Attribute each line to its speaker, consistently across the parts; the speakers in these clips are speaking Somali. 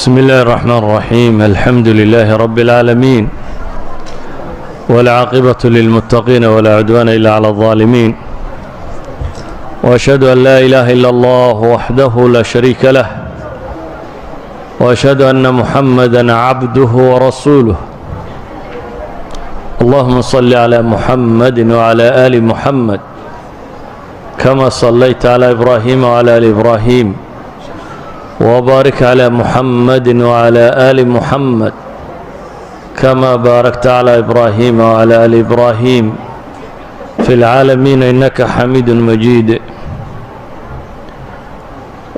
Speaker 1: بسم الله الرحمن الرحيم. الحمد لله رب العالمين، والعاقبة للمتقين ولا عدوان إلا على الظالمين، وأشهد أن لا إله إلا الله وحده لا شريك له، وأشهد أن محمدًا عبده ورسوله. اللهم صل على محمد وعلى آل محمد كما صليت على إبراهيم وعلى آل إبراهيم، وبارك على محمد وعلى آل محمد كما باركت على إبراهيم وعلى آل إبراهيم في العالمين إنك حميد مجيد.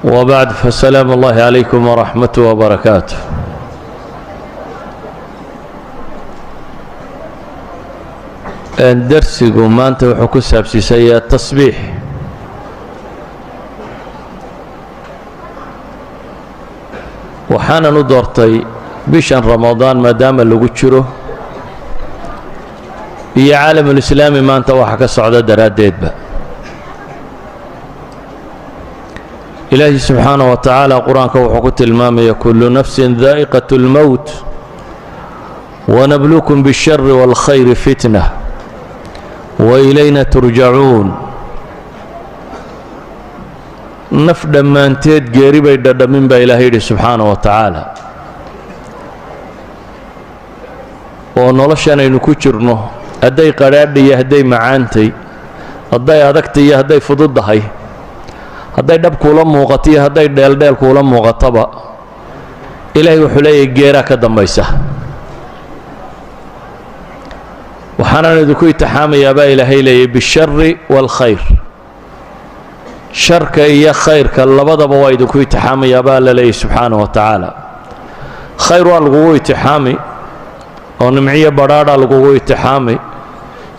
Speaker 1: وبعد، فالسلام الله عليكم ورحمته وبركاته. درسigu maanta wuxuu ku saabsiisayaa tasbiix. waxaanan u doortay bishan ramadaan maadaama lagu jiro iyo caalamulislaami maanta waxa ka socda daraaddeedba. ilaahi subxaanaه wa tacaala qur-aanka wuxuu ku tilmaamaya kullu nafsin daa'iqaة اlmowt wanabluukum bالshari wاlkhayri fitnة wailayna turjacuun. naf dhammaanteed geeri bay dhadhamin baa ilaahay yidhi subxaanaه wa tacaala, oo noloshan aynu ku jirno hadday qadhaadha iyo hadday macaantay, hadday adagta iyo hadday fududdahay, hadday dhab kuula muuqato iyo hadday dheeldheel kuula muuqataba, ilaahay wuxuu leeyahay geeraa ka dambaysa. waxaanan idinku itixaamayaa baa ilaahay leeyahay bishari wاlkhayr. sharka iyo khayrka labadaba waa idinku itixaamayaa baa alla leeyahay subxaanaه wa tacaala. khayr waa lagugu itixaami oo nimciyo badhaadha lagugu itixaami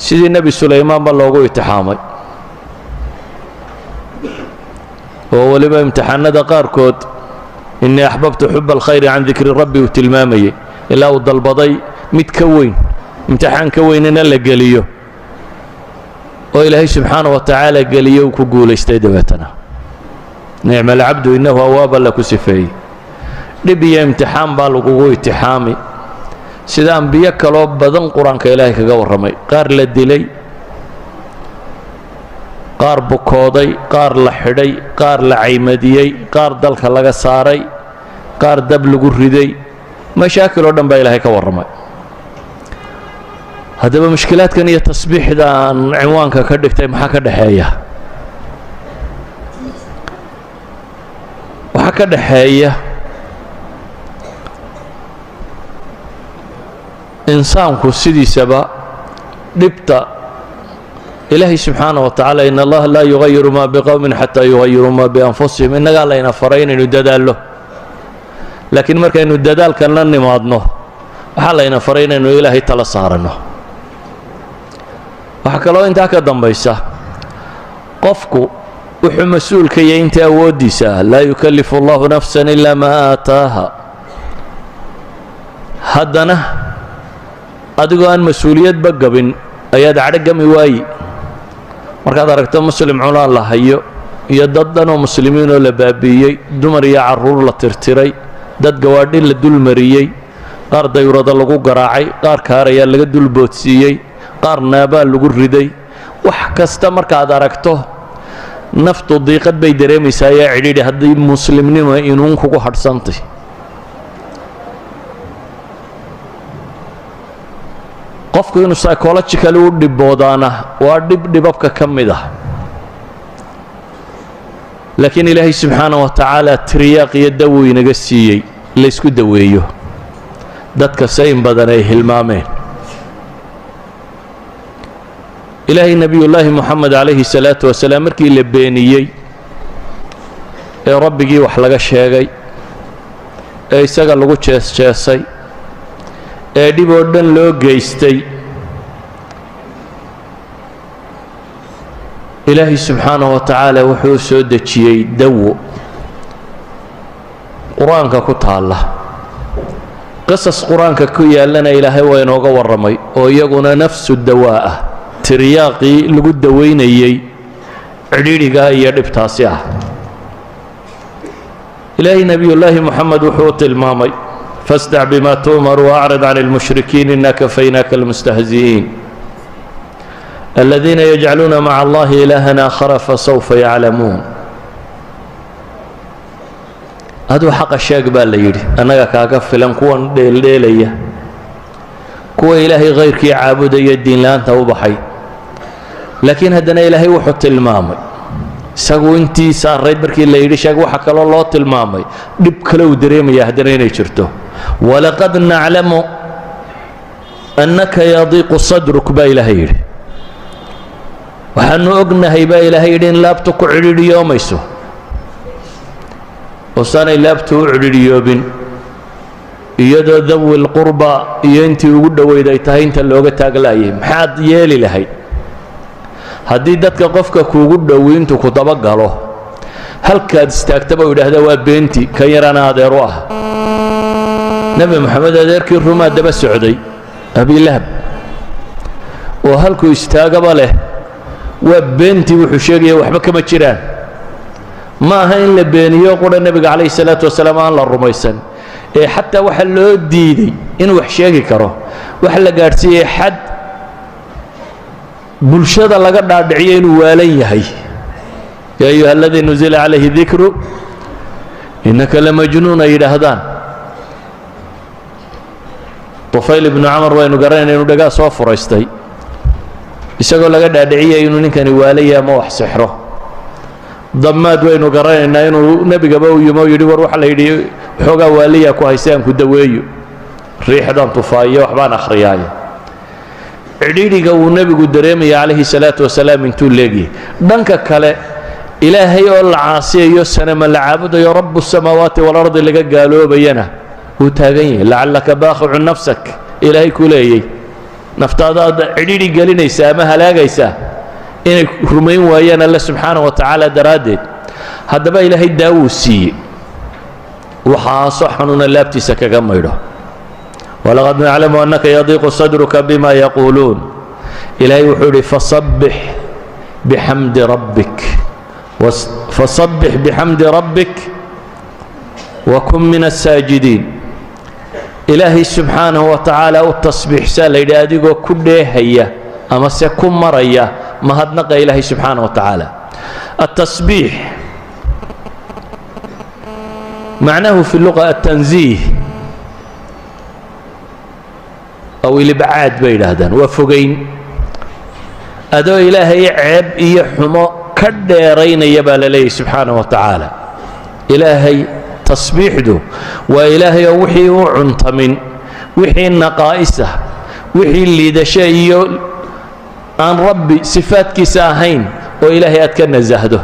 Speaker 1: sidii nebi sulaymaanba loogu itixaamay, oo weliba imtixaanada qaarkood innii axbabtu xuba alkhayri can dikri rabbi uu tilmaamayay ilaa uu dalbaday mid ka weyn, imtixaan ka weynina la geliyo oo ilaahay subxaanaه wa tacaala geliyo uu ku guulaystay. dabeetana nicma alcabdu innahu awaaba la ku sifeeyey. dhib iyo imtixaan baa lagugu itixaami sida ambiyo kaloo badan qur-aanka ilaahay kaga warramay. qaar la dilay, qaar bukooday, qaar la xidhay, qaar la caymadiyey, qaar dalka laga saaray, qaar dab lagu riday, mashaakil oo dhan baa ilaahay ka warramay. haddaba mushkilaadkan iyo tasbiixda aan cinwaanka ka dhigtay maxaa ka dhexeeya? waxaa ka dhexeeya insaanku sidiisaba dhibta ilaahay subxaanaه wa tacaala in allaha laa yugayiru maa biqowmin xataa yugayiruu maa bianfusihim. innagaa layna faray inaynu dadaallo, laakiin markaynu dadaalkan la nimaadno waxaa layna faray inaynu ilaahay tala saaranno. waxaa kaloo intaa ka dambaysa qofku wuxuu mas-uulka yahay inta awooddiisa ah. laa yukallifu allahu nafsan ilaa maa aataaha. haddana adigoo aan mas-uuliyadba gabin ayaad cadho gami waayi markaad aragto muslim cunaan la hayo iyo dad dhanoo muslimiinoo la baabi'iyey, dumar iyo carruur la tirtiray, dad gawaadhi la dulmariyey, qaar dayurada lagu garaacay, qaar kaarayaa laga dulboodsiiyey, qaar naabaa lagu riday. wax kasta markaad aragto naftu diiqad bay dareemaysaa ayaa cidhiidhi haddii muslimnima inuun kugu hadhsantay. qofku inuu psychologically u dhiboodaana waa dhibabka ka mid ah, laakiin ilaahay subxaanaه wa tacaala tiryaaq iyo dawo inaga siiyey laysku daweeyo dadka sayn badan ay hilmaameen. ilaahay nebiyullaahi moxamed calayhi الsalaatu wasalaam markii la beeniyey ee rabbigii wax laga sheegay ee isaga lagu jeesjeesay ee dhib oo dhan loo geystay, ilaahay subxaanaه wa tacaala wuxuu soo dejiyey dawo qur-aanka ku taalla. qisas qur-aanka ku yaallana ilaahay waa inooga warramay oo iyaguna nafsu dawaa ah, tiryaaqii lagu dawaynayey cidhiidhigaa iyo dhibtaasi ah. إلهي نبي الله محمد وحوت المامي فاصدع بما تؤمر وأعرض عن المشركين إنا كفيناك المستهزئين الذين يجعلون مع الله إلها آخر فسوف يعلمون. هذا حق الشاق بالليل أنا كاكف لم كون ليلية كو إلهي غيرك عابد يدين لا أنت وبحي لكن هدنا إلهي وحط المامي ساقو انتي ساريد بركي الليل شاق وحكى الله المامي دبك لو دريم يهدرين يشرته ولقد نعلم أنك يضيق صدرك با إلهي وحنو أقنهي با إلهي لابتك عريد يوميسو وصاني لابتو عريد يوبين iyadoo dawi lqurba iyo intii ugu dhoweyday tahay inta looga taaglaayay maxaad yeeli lahayd haddii dadka qofka kuugu dhowiintu ku dabagalo halkaad istaagtaba u yidhaahda waa beenti kan yarana adeer u ah nebi maxamed adeerkii rumaa daba socday abilahab oo halkuu istaagaba leh waa beenti wuxuu sheegaya waxba kama jiraan ma aha in la beeniyo qura nebiga calayhi salaatu wasalaam aan la rumaysan حتى waxa loo diiday inuu wax sheegi karo waxa la gaarsiiyay xad bulshada laga dhaadhiciyay inuu waalan yahay ya ayuha alladhi nuzila alayhi dhikru innaka lamajnun yidhaahdaan Tufayl ibn Amr waynu garanayna inuu dhagaa soo furaystay isagoo laga dhaadhiciyay inuu ninkani waalaya ma wax sixro ضماد وينو قرأنا إنه نبي قبوا يوم يدور وح لا يدي حوجا والية كويسان كدويو ريح دان طفاية وحبان أخرياية عديدي جو النبي قدريمي عليه الصلاة والسلام من طول لقي دنك كلا إلهي العاصي يسنا من العبد يا رب السماوات والأرض اللي قالوا بينا وتاجين لعلك باخع نفسك إلهي كلي نفترض عديدي قالين يسامها لا جيسا إن رمين ويانا الله سبحانه وتعالى درادد هذا بقى إلهي داوسي وحاصحنا اللابتي سكا ميره ولقد نعلم أنك يضيق صدرك بما يقولون إلهي وحوري فصبح بحمد ربك فصبح بحمد ربك وكن من الساجدين إلهي سبحانه وتعالى والتصبيح سال إلى أديك كل هيا أما سيكون مريا ما هدنق إلهي سبحانه وتعالى التسبيح معناه في اللغة التنزيه أو الإبعاد بين هذا وفقين أدو إلهي عيب يحمى كديرين يبال لي سبحانه وتعالى إلهي تصبيح دو وإلهي وحي وعنطمن وحي النقائسة وحي اللي دشاي عن ربي صفات كساهين وإلهي أتكن زهده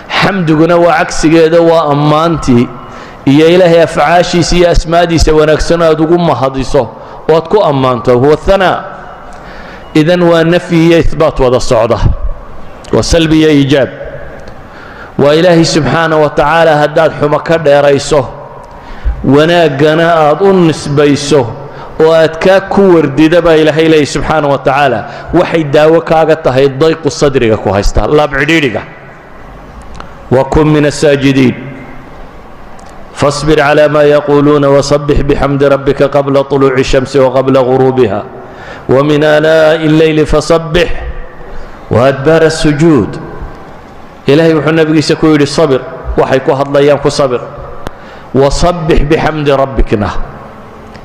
Speaker 1: حمدنا وعكس كذا وأمانتي يا إلهي أفعاشي سي أسمادي سونكسنا تقوم حديثه واتكو أمانته هو الثناء إذن والنفي إثبات وذا الصعدة والسلبي إيجاب وإلهي سبحانه وتعالى هداد حمكر يريسه وناقنا أظن نسبيسه وأتكا كور ديدبا إلهي سبحانه وتعالى وحي داوك آغتا هي ضيق الصدر كوهيستا الله بعديدك وكن من الساجدين فاصبر على ما يقولون وصبح بحمد ربك قبل طلوع الشمس وقبل غروبها ومن آناء الليل فصبح وأدبار السجود إلهي وحنا بقي سكوير الصبر وحيكو هذا أيامك صبر وصبح بحمد ربكنا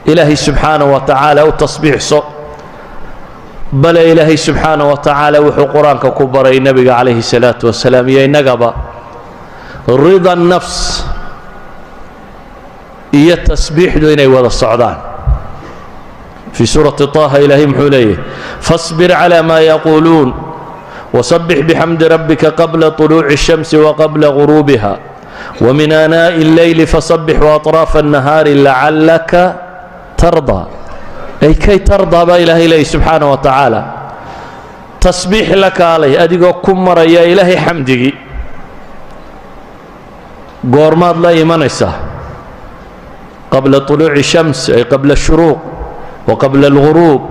Speaker 1: إلهي سبحانه وتعالى وتصبيح صوت بل إلهي سبحانه وتعالى وحو قرآنك كبر النبي عليه الصلاة والسلام يا نقبا رضا النفس إيا التسبيح دون ولا الصعدان في سورة طه إلهي محوليه فاصبر على ما يقولون وصبح بحمد ربك قبل طلوع الشمس وقبل غروبها ومن آناء الليل فصبح وأطراف النهار لعلك ترضى أي كي ترضى با إلهي سبحانه وتعالى تصبيح لك عليه أدقو كمر يا إلهي حمدك قورمات لا يمنسه قبل طلوع الشمس أي قبل الشروق وقبل الغروب